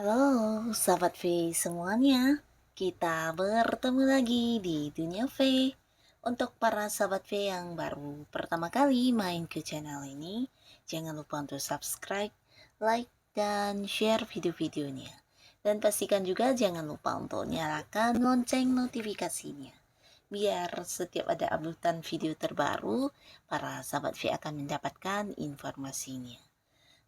Halo, sahabat V semuanya. Kita bertemu lagi di Dunia V. Untuk para sahabat V yang baru pertama kali main ke channel ini, jangan lupa untuk subscribe, like, dan share video-videonya. Dan pastikan juga jangan lupa untuk nyalakan lonceng notifikasinya. Biar setiap ada uploadan video terbaru, para sahabat V akan mendapatkan informasinya.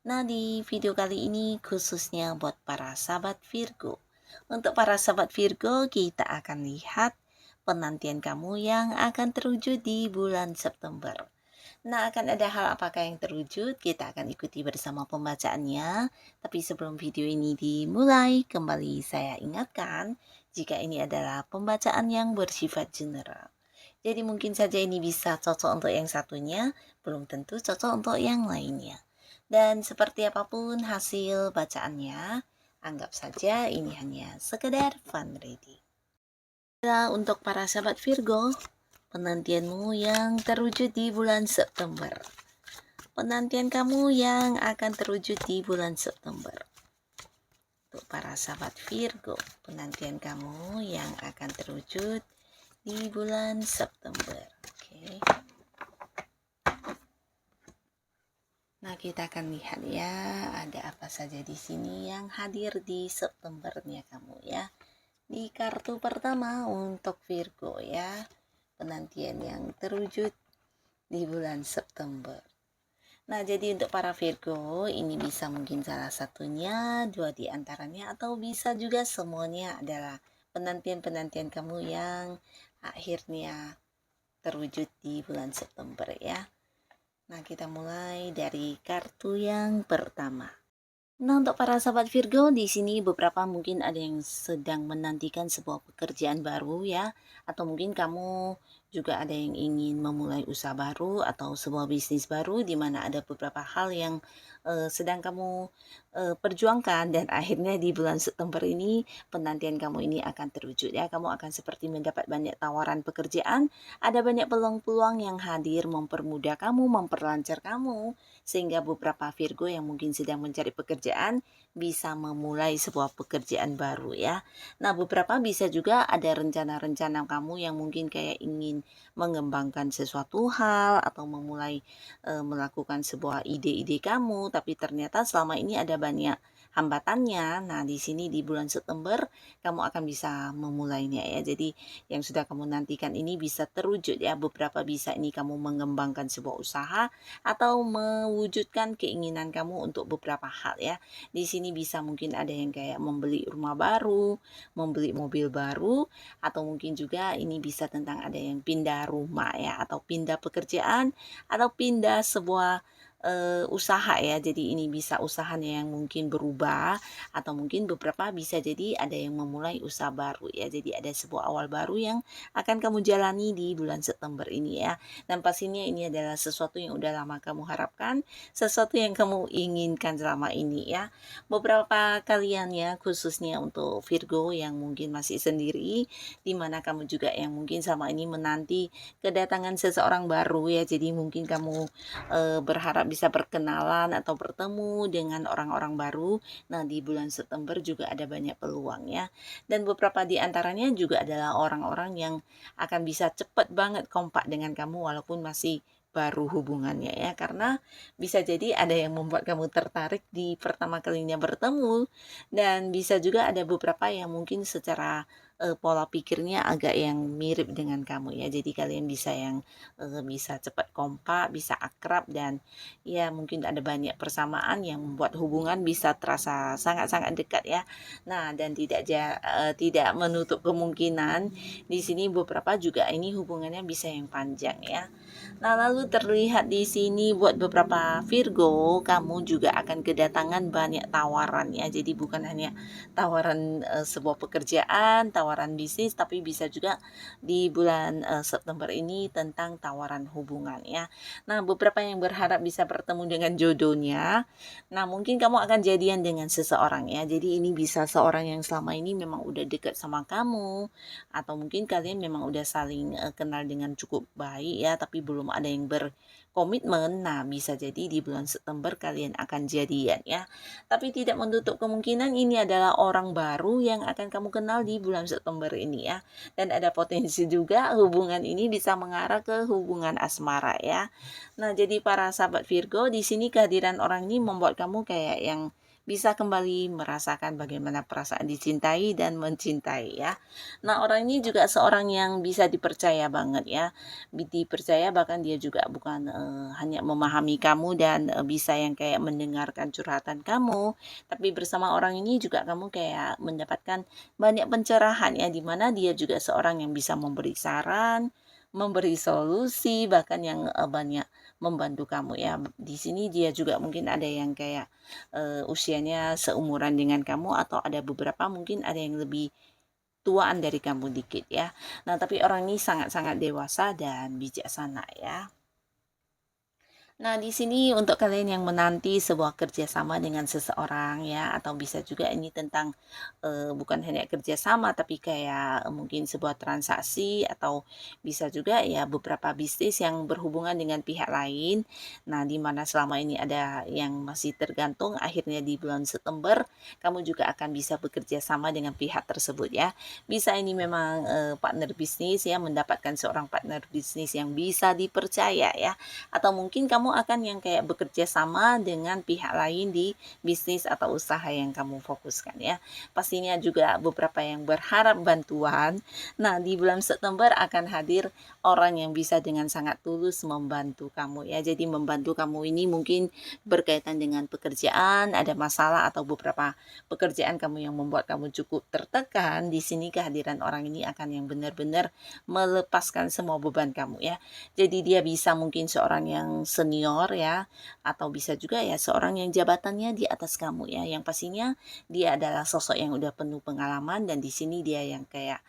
Nah, di video kali ini khususnya buat para sahabat Virgo. Untuk para sahabat Virgo, kita akan lihat penantian kamu yang akan terwujud di bulan September. Nah, akan ada hal apakah yang terwujud? Kita akan ikuti bersama pembacaannya. Tapi sebelum video ini dimulai, kembali saya ingatkan, jika ini adalah pembacaan yang bersifat general. Jadi mungkin saja ini bisa cocok untuk yang satunya, belum tentu cocok untuk yang lainnya. Dan seperti apapun hasil bacaannya, anggap saja ini hanya sekedar fun reading. Untuk para sahabat Virgo, penantianmu yang terwujud di bulan September. Penantian kamu yang akan terwujud di bulan September. Untuk para sahabat Virgo, penantian kamu yang akan terwujud di bulan September. Oke. Nah, kita akan lihat ya, ada apa saja di sini yang hadir di Septembernya kamu ya. Di kartu pertama untuk Virgo ya, penantian yang terwujud di bulan September. Nah, jadi untuk para Virgo, ini bisa mungkin salah satunya, dua di antaranya, atau bisa juga semuanya adalah penantian-penantian kamu yang akhirnya terwujud di bulan September ya. Nah, kita mulai dari kartu yang pertama. Nah, untuk para sahabat Virgo, di sini beberapa mungkin ada yang sedang menantikan sebuah pekerjaan baru ya, atau mungkin kamu juga ada yang ingin memulai usaha baru atau sebuah bisnis baru di mana ada beberapa hal yang sedang kamu perjuangkan dan akhirnya di bulan September ini penantian kamu ini akan terwujud ya. Kamu akan seperti mendapat banyak tawaran pekerjaan, ada banyak peluang-peluang yang hadir mempermudah kamu, memperlancar kamu sehingga beberapa Virgo yang mungkin sedang mencari pekerjaan bisa memulai sebuah pekerjaan baru ya. Nah, beberapa bisa juga ada rencana-rencana kamu yang mungkin kayak ingin mengembangkan sesuatu hal atau memulai melakukan sebuah ide-ide kamu, tapi ternyata selama ini ada banyak hambatannya. Nah, di sini di bulan September kamu akan bisa memulainya ya. Jadi yang sudah kamu nantikan ini bisa terwujud ya. Beberapa bisa ini kamu mengembangkan sebuah usaha atau mewujudkan keinginan kamu untuk beberapa hal ya. Di sini bisa mungkin ada yang kayak membeli rumah baru, membeli mobil baru, atau mungkin juga ini bisa tentang ada yang pindah rumah ya, atau pindah pekerjaan, atau pindah sebuah usaha ya. Jadi ini bisa usahanya yang mungkin berubah, atau mungkin beberapa bisa jadi ada yang memulai usaha baru ya. Jadi ada sebuah awal baru yang akan kamu jalani di bulan September ini ya. Dan pastinya ini adalah sesuatu yang udah lama kamu harapkan, sesuatu yang kamu inginkan selama ini ya. Beberapa kalian ya, khususnya untuk Virgo yang mungkin masih sendiri, dimana kamu juga yang mungkin selama ini menanti kedatangan seseorang baru ya. Jadi mungkin kamu berharap bisa berkenalan atau bertemu dengan orang-orang baru. Nah, di bulan September juga ada banyak peluang ya. Dan beberapa di antaranya juga adalah orang-orang yang akan bisa cepat banget kompak dengan kamu walaupun masih baru hubungannya ya, karena bisa jadi ada yang membuat kamu tertarik di pertama kalinya bertemu, dan bisa juga ada beberapa yang mungkin secara pola pikirnya agak yang mirip dengan kamu ya. Jadi kalian bisa yang bisa cepat kompak, bisa akrab, dan ya mungkin ada banyak persamaan yang membuat hubungan bisa terasa sangat-sangat dekat ya. Nah, dan tidak menutup kemungkinan di sini beberapa juga ini hubungannya bisa yang panjang ya. Nah, lalu terlihat di sini buat beberapa Virgo, kamu juga akan kedatangan banyak tawaran ya. Jadi bukan hanya tawaran sebuah pekerjaan, tawaran bisnis, tapi bisa juga di bulan September ini tentang tawaran hubungan ya. Nah, beberapa yang berharap bisa bertemu dengan jodohnya. Nah, mungkin kamu akan jadian dengan seseorang ya. Jadi ini bisa seorang yang selama ini memang udah dekat sama kamu, atau mungkin kalian memang udah saling kenal dengan cukup baik ya, tapi belum ada yang berkomitmen. Nah, bisa jadi di bulan September kalian akan jadian ya. Tapi tidak menutup kemungkinan ini adalah orang baru yang akan kamu kenal di bulan September ini ya. Dan ada potensi juga hubungan ini bisa mengarah ke hubungan asmara ya. Nah, jadi para sahabat Virgo, di sini kehadiran orang ini membuat kamu kayak yang bisa kembali merasakan bagaimana perasaan dicintai dan mencintai ya. Nah, orang ini juga seorang yang bisa dipercaya banget ya. Dipercaya, bahkan dia juga bukan hanya memahami kamu dan bisa yang kayak mendengarkan curhatan kamu, tapi bersama orang ini juga kamu kayak mendapatkan banyak pencerahan ya, dimana dia juga seorang yang bisa memberi saran, memberi solusi, bahkan yang banyak membantu kamu ya. Di sini dia juga mungkin ada yang kayak usianya seumuran dengan kamu, atau ada beberapa mungkin ada yang lebih tuaan dari kamu dikit ya. Nah, tapi orang ini sangat-sangat dewasa dan bijaksana ya. Nah, di sini untuk kalian yang menanti sebuah kerjasama dengan seseorang ya, atau bisa juga ini tentang bukan hanya kerjasama, tapi kayak mungkin sebuah transaksi, atau bisa juga ya beberapa bisnis yang berhubungan dengan pihak lain. Nah, di mana selama ini ada yang masih tergantung, akhirnya di bulan September kamu juga akan bisa bekerja sama dengan pihak tersebut ya. Bisa ini memang partner bisnis ya, mendapatkan seorang partner bisnis yang bisa dipercaya ya, atau mungkin kamu akan yang kayak bekerja sama dengan pihak lain di bisnis atau usaha yang kamu fokuskan ya. Pastinya juga beberapa yang berharap bantuan. Nah, di bulan September akan hadir orang yang bisa dengan sangat tulus membantu kamu ya. Jadi membantu kamu ini mungkin berkaitan dengan pekerjaan, ada masalah atau beberapa pekerjaan kamu yang membuat kamu cukup tertekan. Di sini kehadiran orang ini akan yang benar-benar melepaskan semua beban kamu ya. Jadi dia bisa mungkin seorang yang senior ya, atau bisa juga ya seorang yang jabatannya di atas kamu ya. Yang pastinya dia adalah sosok yang udah penuh pengalaman, dan di sini dia yang kayak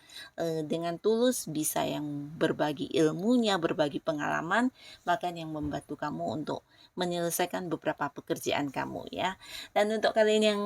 dengan tulus bisa yang berbagi ilmunya, berbagi pengalaman, bahkan yang membantu kamu untuk menyelesaikan beberapa pekerjaan kamu ya. Dan untuk kalian yang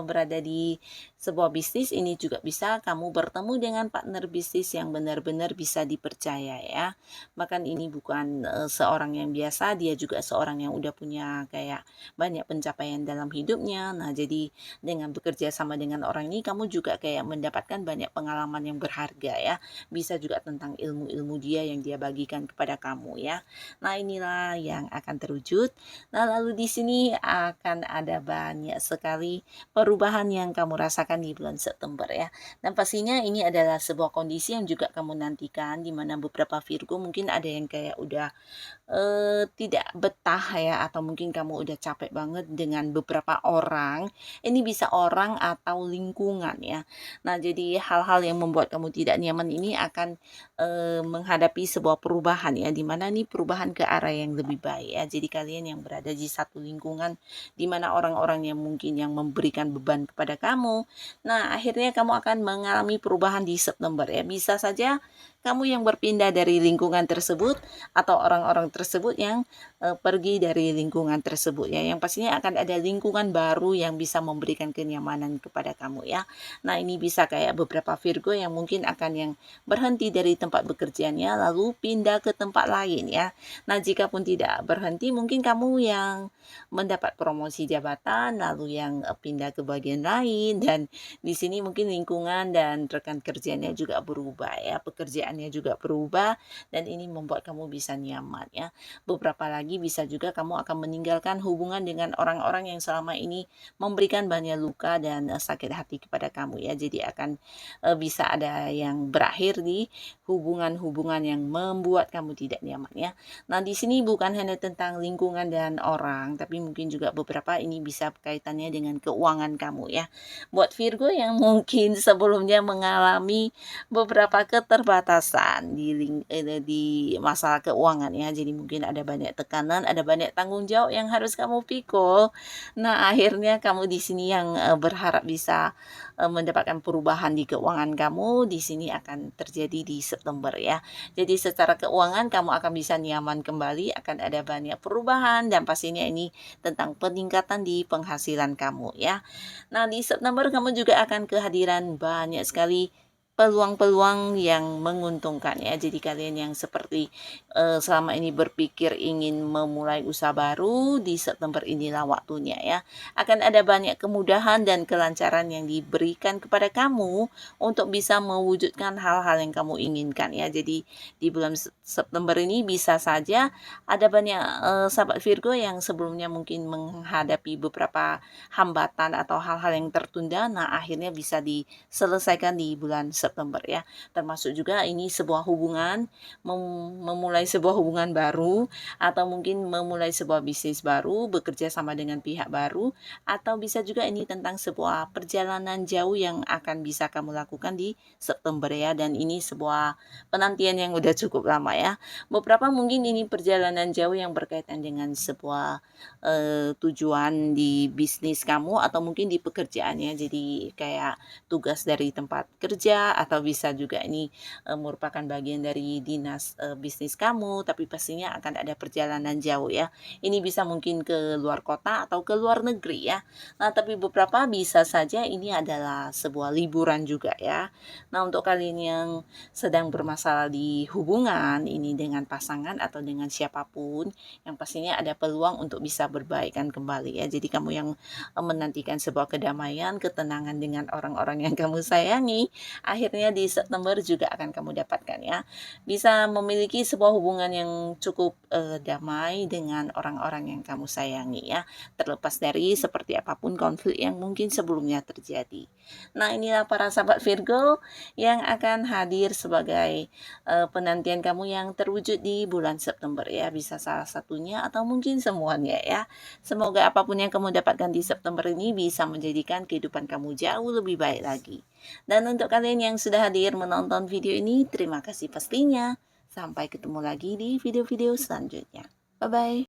berada di sebuah bisnis, ini juga bisa kamu bertemu dengan partner bisnis yang benar-benar bisa dipercaya ya. Bahkan ini bukan seorang yang biasa, dia juga seorang yang udah punya kayak banyak pencapaian dalam hidupnya. Nah, jadi dengan bekerja sama dengan orang ini kamu juga kayak mendapatkan banyak pengalaman yang berharga ya. Bisa juga tentang ilmu-ilmu dia yang dia bagikan kepada kamu ya. Nah, inilah yang akan terwujud. Nah, lalu di sini akan ada banyak sekali perubahan yang kamu rasakan di bulan September ya. Dan pastinya ini adalah sebuah kondisi yang juga kamu nantikan, di mana beberapa Virgo mungkin ada yang kayak udah tidak betah ya, atau mungkin kamu udah capek banget dengan beberapa orang. Ini bisa orang atau lingkungan ya. Nah, jadi hal-hal yang membuat kamu tidak nyaman ini akan menghadapi sebuah perubahan ya, dimana nih perubahan ke arah yang lebih baik ya. Jadi kalian yang berada di satu lingkungan dimana orang-orang yang mungkin yang memberikan beban kepada kamu, nah akhirnya kamu akan mengalami perubahan di September ya. Bisa saja kamu yang berpindah dari lingkungan tersebut, atau orang-orang tersebut yang pergi dari lingkungan tersebut ya. Yang pastinya akan ada lingkungan baru yang bisa memberikan kenyamanan kepada kamu ya. Nah, ini bisa kayak beberapa Virgo yang mungkin akan yang berhenti dari tempat bekerjanya lalu pindah ke tempat lain ya. Nah, jika pun tidak berhenti, mungkin kamu yang mendapat promosi jabatan lalu yang pindah ke bagian lain, dan di sini mungkin lingkungan dan rekan kerjanya juga berubah ya, pekerjaannya juga berubah, dan ini membuat kamu bisa nyaman ya. ya. Beberapa lagi bisa juga kamu akan meninggalkan hubungan dengan orang-orang yang selama ini memberikan banyak luka dan sakit hati kepada kamu ya. Jadi akan bisa ada yang berakhir di hubungan-hubungan yang membuat kamu tidak nyaman ya. Nah, di sini bukan hanya tentang lingkungan dan orang, tapi mungkin juga beberapa ini bisa kaitannya dengan keuangan kamu ya. Buat Virgo yang mungkin sebelumnya mengalami beberapa keterbatasan di masalah keuangan ya. Jadi mungkin ada banyak tekanan, ada banyak tanggung jawab yang harus kamu pikul. Nah, akhirnya kamu di sini yang berharap bisa mendapatkan perubahan di keuangan kamu, di sini akan terjadi di September ya. Jadi secara keuangan kamu akan bisa nyaman kembali, akan ada banyak perubahan dan pastinya ini tentang peningkatan di penghasilan kamu ya. Nah, di September kamu juga akan kehadiran banyak sekali peluang-peluang yang menguntungkan ya. Jadi kalian yang seperti selama ini berpikir ingin memulai usaha baru, di September inilah waktunya ya. Akan ada banyak kemudahan dan kelancaran yang diberikan kepada kamu untuk bisa mewujudkan hal-hal yang kamu inginkan ya. Jadi di bulan September ini bisa saja ada banyak sahabat Virgo yang sebelumnya mungkin menghadapi beberapa hambatan atau hal-hal yang tertunda, nah akhirnya bisa diselesaikan di bulan September ya. Termasuk juga ini sebuah hubungan, memulai sebuah hubungan baru, atau mungkin memulai sebuah bisnis baru, bekerja sama dengan pihak baru, atau bisa juga ini tentang sebuah perjalanan jauh yang akan bisa kamu lakukan di September ya. Dan ini sebuah penantian yang udah cukup lama ya. Beberapa mungkin ini perjalanan jauh yang berkaitan dengan sebuah tujuan di bisnis kamu atau mungkin di pekerjaannya. Jadi kayak tugas dari tempat kerja atau bisa juga ini merupakan bagian dari dinas bisnis kamu, tapi pastinya akan ada perjalanan jauh ya. Ini bisa mungkin ke luar kota atau ke luar negeri ya. Nah, tapi beberapa bisa saja ini adalah sebuah liburan juga ya. Nah, untuk kalian yang sedang bermasalah di hubungan ini dengan pasangan atau dengan siapapun, yang pastinya ada peluang untuk bisa berbaikan kembali ya. Jadi kamu yang menantikan sebuah kedamaian, ketenangan dengan orang-orang yang kamu sayangi, akhirnya di September juga akan kamu dapatkan ya. Bisa memiliki sebuah hubungan yang cukup damai dengan orang-orang yang kamu sayangi ya. Terlepas dari seperti apapun konflik yang mungkin sebelumnya terjadi. Nah, inilah para sahabat Virgo yang akan hadir sebagai penantian kamu yang terwujud di bulan September ya. Bisa salah satunya atau mungkin semuanya ya. Semoga apapun yang kamu dapatkan di September ini bisa menjadikan kehidupan kamu jauh lebih baik lagi. Dan untuk kalian yang sudah hadir menonton video ini, terima kasih pastinya. Sampai ketemu lagi di video-video selanjutnya. Bye-bye.